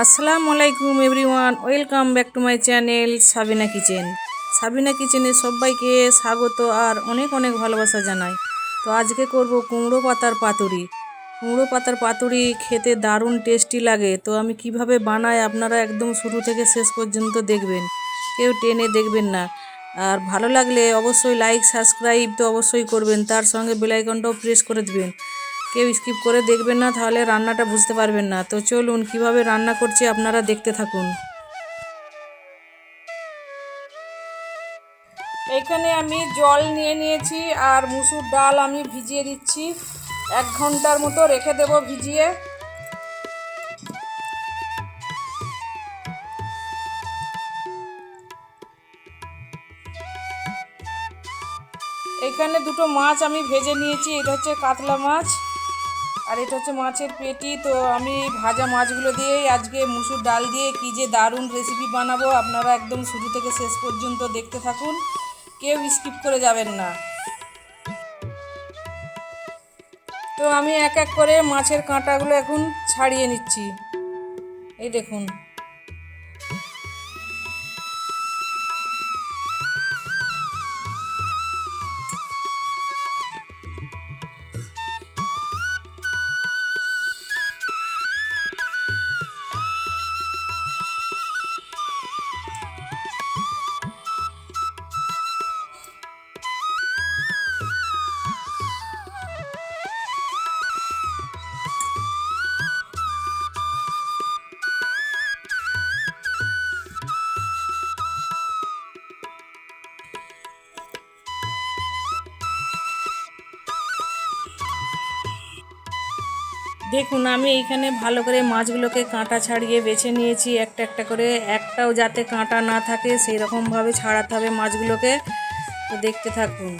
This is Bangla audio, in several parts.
আসসালামু আলাইকুম everyone, welcome back to my channel Sabina kitchen. Sabina কিচেনে সবাইকে স্বাগত আর অনেক অনেক ভালোবাসা জানাই। তো আজকে করব কুমড়ো পাতার পাতুরি। কুমড়ো পাতার পাতুরি খেতে দারুণ টেস্টি লাগে। তো আমি কিভাবে বানাই আপনারা একদম শুরু থেকে শেষ পর্যন্ত দেখবেন, কেউ টেনে দেখবেন না। আর ভালো লাগলে অবশ্যই লাইক সাবস্ক্রাইব তো অবশ্যই করবেন, তার সঙ্গে বেল আইকনটাও প্রেস করে দিবেন। কেউ স্কিপ করে দেখবেন না, তাহলে রান্নাটা বুঝতে পারবেন না। তো চলুন কিভাবে রান্না করছি আপনারা দেখতে থাকুন। এখানে আমি জল নিয়ে নিয়েছি আর মুসুর ডাল আমি ভিজিয়ে দিচ্ছি। 1 ঘন্টার মতো রেখে দেব ভিজিয়ে। এখানে দুটো মাছ আমি ভেজে নিয়েছি। এটা হচ্ছে কাতলা মাছ আর এটা হচ্ছে মাছের পেটি। তো আমি ভাজা মাছগুলো দিয়েই আজকে মুসুর ডাল দিয়ে কী যে দারুণ রেসিপি বানাবো, আপনারা একদম শুরু থেকে শেষ পর্যন্ত দেখতে থাকুন, কেউ স্কিপ করে যাবেন না। তো আমি এক এক করে মাছের কাঁটাগুলো এখন ছাড়িয়ে নিচ্ছি। এই দেখুন, দেখুন আমি এইখানে ভালো করে মাছগুলোকে কাঁটা ছাড়িয়ে বেছে নিয়েছি একটা একটা করে। একটাও যাতে কাঁটা না থাকে সেই রকমভাবে ছাড়াতে হবে মাছগুলোকে। তো দেখতে থাকুন।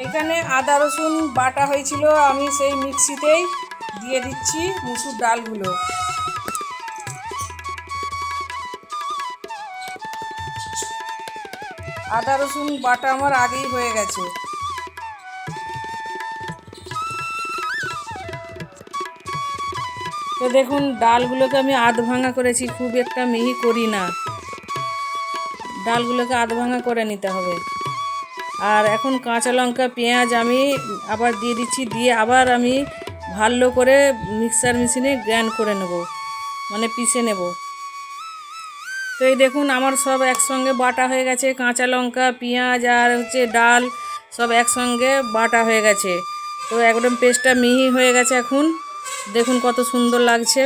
এখানে আদা রসুন বাটা হয়েছিল, আমি সেই মিক্সিতেই দিয়ে দিচ্ছি মুসুর ডালগুলো। আদা রসুন বাটা আমার আগেই হয়ে গেছে। তো দেখুন ডালগুলোকে আমি আধ ভাঙা করেছি, খুব একটা মিহি করি না। ডালগুলোকে আধ ভাঙা করে নিতে হবে। আর এখন কাঁচা লঙ্কা পেঁয়াজ আমি আবার দিয়ে দিচ্ছি, দিয়ে আবার আমি ভালো করে মিক্সার মেশিনে গ্রাইন্ড করে নেব, মানে পিষে নেব। তো এই দেখুন আমার সব একসঙ্গে বাটা হয়ে গেছে, কাঁচা লঙ্কা পেঁয়াজ আর হচ্ছে ডাল সব একসঙ্গে বাটা হয়ে গেছে। তো একদম পেস্টটা মিহি হয়ে গেছে। এখন দেখুন কত সুন্দর লাগছে।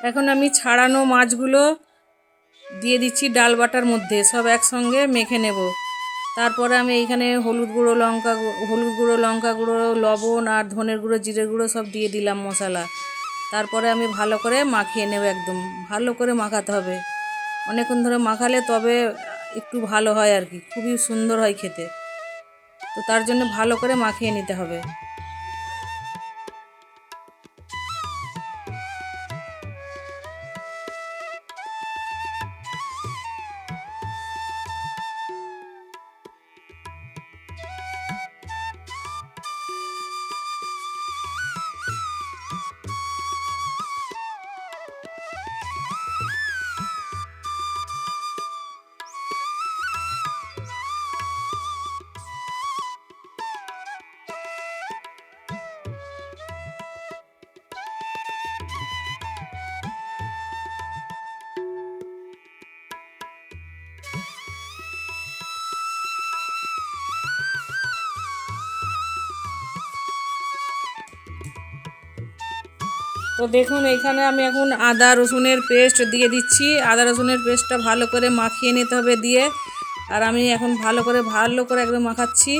এখন আমি ছাড়ানো মাছগুলো দিয়ে দিচ্ছি ডাল বাটার মধ্যে, সব একসঙ্গে মেখে নেব। তারপরে আমি এইখানে হলুদ গুঁড়ো লঙ্কা গুঁড়ো লবণ আর ধনের গুঁড়ো জিরের গুঁড়ো সব দিয়ে দিলাম মশলা। তারপরে আমি ভালো করে মাখিয়ে নেব, একদম ভালো করে মাখাতে হবে। অনেকক্ষণ ধরে মাখালে তবে একটু ভালো হয় আর কি, খুবই সুন্দর হয় খেতে। তো তার জন্য ভালো করে মাখিয়ে নিতে হবে। তো দেখুন এইখানে আমি এখন আদা রসুনের পেস্ট দিয়ে দিচ্ছি। আদা রসুনের পেস্টটা ভালো করে মাখিয়ে নিতে হবে দিয়ে। আর আমি এখন ভালো করে একদম মাখাচ্ছি।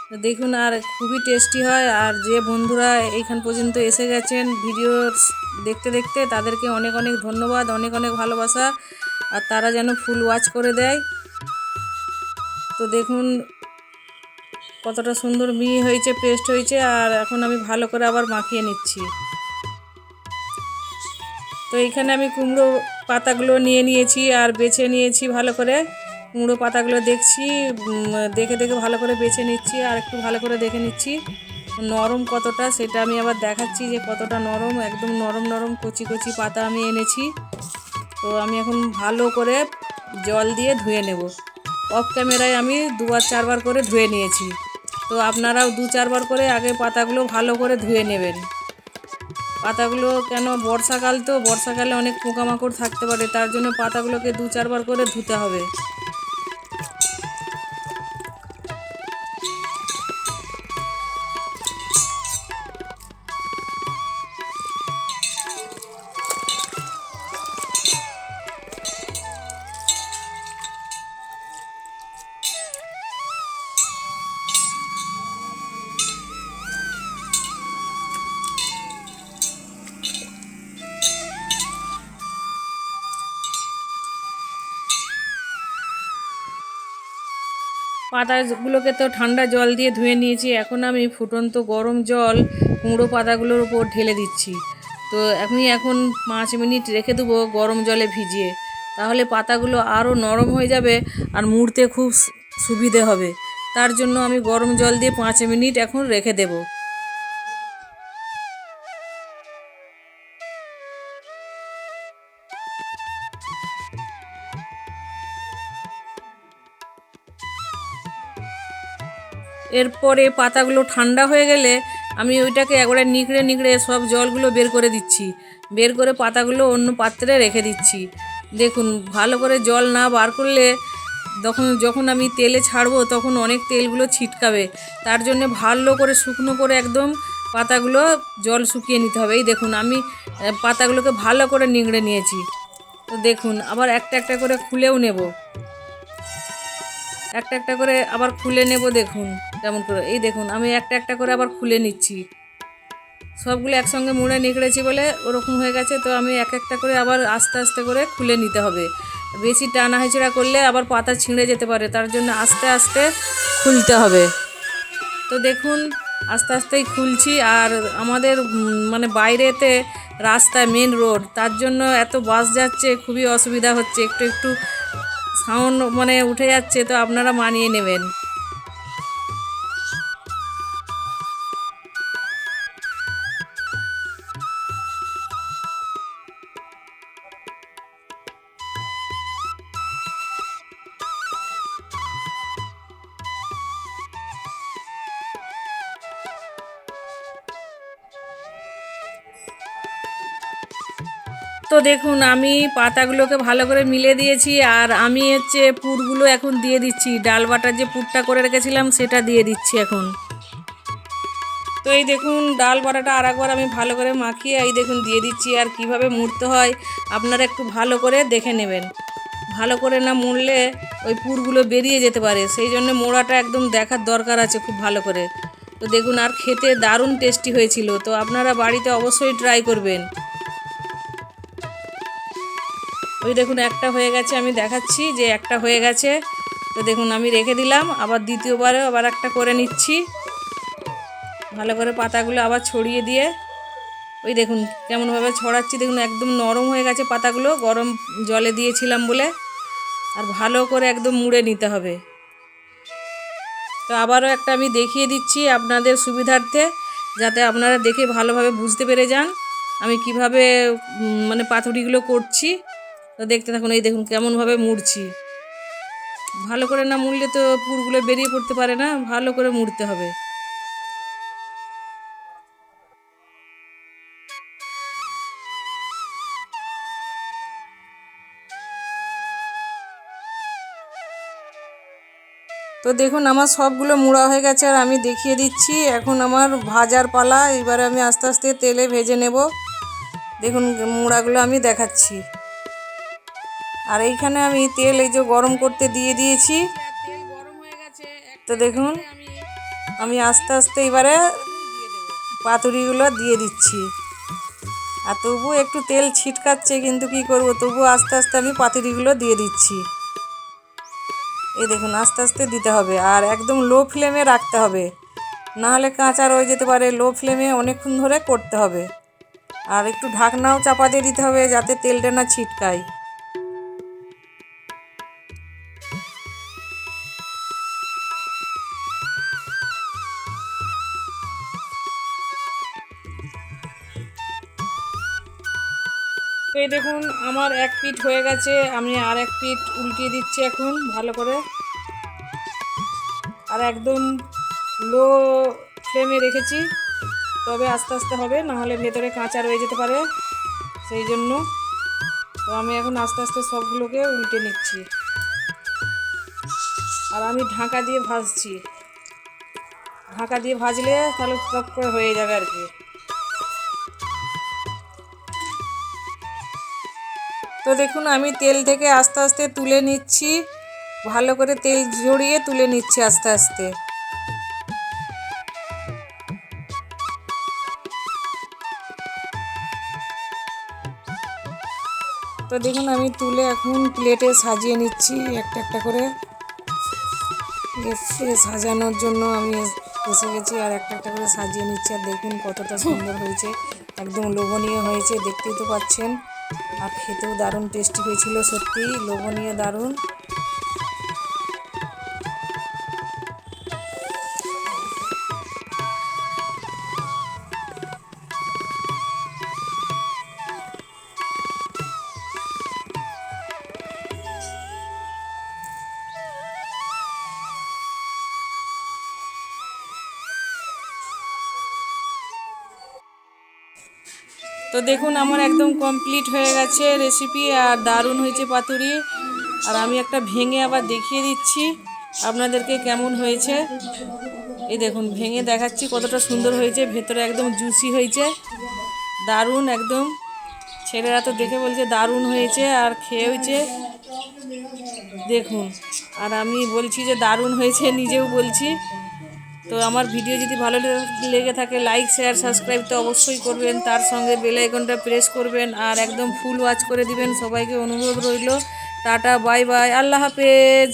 তো দেখুন আর খুবই টেস্টি হয়। আর যে বন্ধুরা এইখান পর্যন্ত এসে গেছেন ভিডিও দেখতে দেখতে, তাদেরকে অনেক অনেক ধন্যবাদ, অনেক অনেক ভালোবাসা। আর তারা যেন ফুল ওয়াচ করে দেয়। তো দেখুন কতটা সুন্দর মিহি হয়েছে, পেস্ট হয়েছে। আর এখন আমি ভালো করে আবার মাখিয়ে নিচ্ছি। তো এইখানে আমি কুমড়ো পাতাগুলো নিয়ে নিয়েছি আর বেছে নিয়েছি ভালো করে। কুমড়ো পাতাগুলো দেখছি, দেখে দেখে ভালো করে বেছে নিচ্ছি আর একটু ভালো করে দেখে নিচ্ছি। নরম কতটা সেটা আমি আবার দেখাচ্ছি যে কতটা নরম, একদম নরম নরম কচি কচি পাতা আমি এনেছি। তো আমি এখন ভালো করে জল দিয়ে ধুয়ে নেব। অফ ক্যামেরায় আমি 2-4 বার করে ধুয়ে নিয়েছি। তো আপনারাও 2-4 বার করে আগে পাতাগুলো ভালো করে ধুয়ে নেবেন। পাতাগুলো কেন বর্ষাকাল, তো বর্ষাকালে অনেক পোকামাকড় থাকতে পারে, তার জন্য পাতাগুলোকে 2-4 বার করে ধুতে হবে। পাতাগুলোকে তো ঠান্ডা জল দিয়ে ধুয়ে নিয়েছি। এখন আমি ফুটন্ত গরম জল কুমড়ো পাতাগুলোর উপর ঢেলে দিচ্ছি। তো এখন 5 মিনিট রেখে দেবো গরম জলে ভিজিয়ে, তাহলে পাতাগুলো আরও নরম হয়ে যাবে আর মুড়তে খুব সুবিধে হবে। তার জন্য আমি গরম জল দিয়ে 5 মিনিট এখন রেখে দেবো। এরপরে পাতাগুলো ঠান্ডা হয়ে গেলে আমি ওইটাকে একবারে নিগড়ে নিগড়ে সব জলগুলো বের করে দিচ্ছি। বের করে পাতাগুলো অন্য পাত্রে রেখে দিচ্ছি। দেখুন, ভালো করে জল না বার করলে যখন আমি তেলে ছাড়বো তখন অনেক তেলগুলো ছিটকাবে। তার জন্য ভালো করে শুকনো করে একদম পাতাগুলো জল শুকিয়ে নিতে হবে। এই দেখুন, আমি পাতাগুলোকে ভালো করে নিগড়ে নিয়েছি। তো দেখুন, আবার একটা একটা করে খুলেও নেব, একটা একটা করে আবার খুলে নেব। দেখুন কেমন করে, এই দেখুন আমি একটা একটা করে আবার খুলে নিচ্ছি। সবগুলো একসঙ্গে মুড়ে নিকড়েছি বলে ওরকম হয়ে গেছে। তো আমি এক একটা করে আবার আস্তে আস্তে করে খুলে নিতে হবে। বেশি টানা হেঁচড়া করলে আবার পাতা ছিঁড়ে যেতে পারে, তার জন্য আস্তে আস্তে খুলতে হবে। তো দেখুন, আস্তে আস্তেই খুলছি। আর আমাদের মানে বাইরেতে রাস্তায় মেন রোড, তার জন্য এত বাস যাচ্ছে, খুবই অসুবিধা হচ্ছে। একটু একটু সাউন্ড মানে উঠে যাচ্ছে, তো আপনারা মানিয়ে নেবেন। তো দেখুন, আমি পাতাগুলোকে ভালো করে মিলে দিয়েছি। আর আমি পুরগুলো এখন দিয়ে দিচ্ছি। ডাল বাটার যে পুরটা করে রেখেছিলাম সেটা দিয়ে দিচ্ছি এখন। তো এই দেখুন, ডাল বাটাটা আর একবার আমি ভালো করে মাখিয়ে এই দেখুন দিয়ে দিচ্ছি। আর কিভাবে মুড়তে হয় আপনারা একটু ভালো করে দেখে নেবেন। ভালো করে না মুড়লে ওই পুরগুলো বেরিয়ে যেতে পারে, সেই জন্য মোড়াটা একদম দেখার দরকার আছে খুব ভালো করে। তো দেখুন, আর খেতে দারুণ টেস্টি হয়েছিল। তো আপনারা বাড়িতে অবশ্যই ট্রাই করবেন। ওই দেখুন, একটা হয়ে গেছে, আমি দেখাচ্ছি যে একটা হয়ে গেছে। তো দেখুন, আমি রেখে দিলাম। আবার দ্বিতীয়বারে আবার একটা করে নিচ্ছি। ভালো করে পাতাগুলো আবার ছড়িয়ে দিয়ে ওই দেখুন কেমনভাবে ছড়াচ্ছি। দেখুন একদম নরম হয়ে গেছে পাতাগুলো, গরম জলে দিয়েছিলাম বলে। আর ভালো করে একদম মুড়ে নিতে হবে। তো আবারও একটা আমি দেখিয়ে দিচ্ছি আপনাদের সুবিধার্থে, যাতে আপনারা দেখে ভালোভাবে বুঝতে পেরে যান আমি কিভাবে মানে পাতুড়িগুলো করছি। তো দেখতে থাকুন। এই দেখুন কেমনভাবে মুড়ছি। ভালো করে না মুড়লে তো পুরগুলো বেরিয়ে পড়তে পারে না, ভালো করে মুড়তে হবে। তো দেখুন, আমার সবগুলো মুড়া হয়ে গেছে। আর আমি দেখিয়ে দিচ্ছি, এখন আমার ভাজার পালা। এবারে আমি আস্তে আস্তে তেলে ভেজে নেব। দেখুন মুড়াগুলো আমি দেখাচ্ছি। আর এইখানে আমি তেল এই যে গরম করতে দিয়ে দিয়েছি। তো দেখুন, আমি আস্তে আস্তে এবারে পাতুড়িগুলো দিয়ে দিচ্ছি। আর তবু একটু তেল ছিটকাচ্ছে, কিন্তু কি করব, তবু আস্তে আস্তে আমি পাতুড়িগুলো দিয়ে দিচ্ছি। এই দেখুন আস্তে আস্তে দিতে হবে, আর একদম লো ফ্লেমে রাখতে হবে, নাহলে কাঁচা রয়ে যেতে পারে। লো ফ্লেমে অনেকক্ষণ ধরে করতে হবে। আর একটু ঢাকনাও চাপা দিয়ে দিতে হবে, যাতে তেলটা না ছিটকায়। তো এই দেখুন আমার এক পিঠ হয়ে গেছে, আমি আর এক পিঠ উল্টিয়ে দিচ্ছি এখন ভালো করে। আর একদম লো ফ্লেমে রেখেছি, তবে আস্তে আস্তে হবে, নাহলে ভেতরে কাঁচা রয়ে যেতে পারে, সেই জন্য। তো আমি এখন আস্তে আস্তে সবগুলোকে উল্টে নিচ্ছি। আর আমি ঢাকা দিয়ে ভাজছি, ঢাকা দিয়ে ভাজলে তাহলে সব করে হয়ে যাবে আর কি। তো দেখুন আমি তেল থেকে আস্তে আস্তে তুলে নিচ্ছি, ভালো করে তেল ঝরিয়ে তুলে নিচ্ছি আস্তে আস্তে। তো দেখুন আমি তুলে এখন প্লেটে সাজিয়ে নিচ্ছি একটা একটা করে। প্লেটে সাজানোর জন্য আমি এসে গেছি, আর একটা একটা করে সাজিয়ে নিচ্ছি। আর দেখুন কতটা সুন্দর হয়েছে, একদম লোভনীয় হয়েছে, দেখতেই তো পাচ্ছেন। আর খেতেও দারুণ টেস্টি হয়েছিল, সত্যি লোভনীয়, দারুণ। তো দেখুন আমার একদম কমপ্লিট হয়ে গেছে রেসিপি, আর দারুণ হয়েছে পাতুরি। আর আমি একটা ভেঙে আবার দেখিয়ে দিচ্ছি আপনাদেরকে কেমন হয়েছে। এই দেখুন ভেঙে দেখাচ্ছি কতটা সুন্দর হয়েছে, ভেতরে একদম জুসি হয়েছে, দারুণ একদম। ছেলেরা তো দেখে বলছে দারুণ হয়েছে, আর খেয়ে হয়েছে দেখুন। আর আমি বলছি যে দারুণ হয়েছে, নিজেও বলছি। তো আমার ভিডিও যদি ভালো লেগে থাকে লাইক শেয়ার সাবস্ক্রাইব তো অবশ্যই করবেন, তার সঙ্গে বেল আইকনটা প্রেস করবেন, আর একদম ফুল ওয়াচ করে দিবেন। সবাইকে অনুরোধ রইল। টাটা, বাই বাই, আল্লাহ হাফেজ।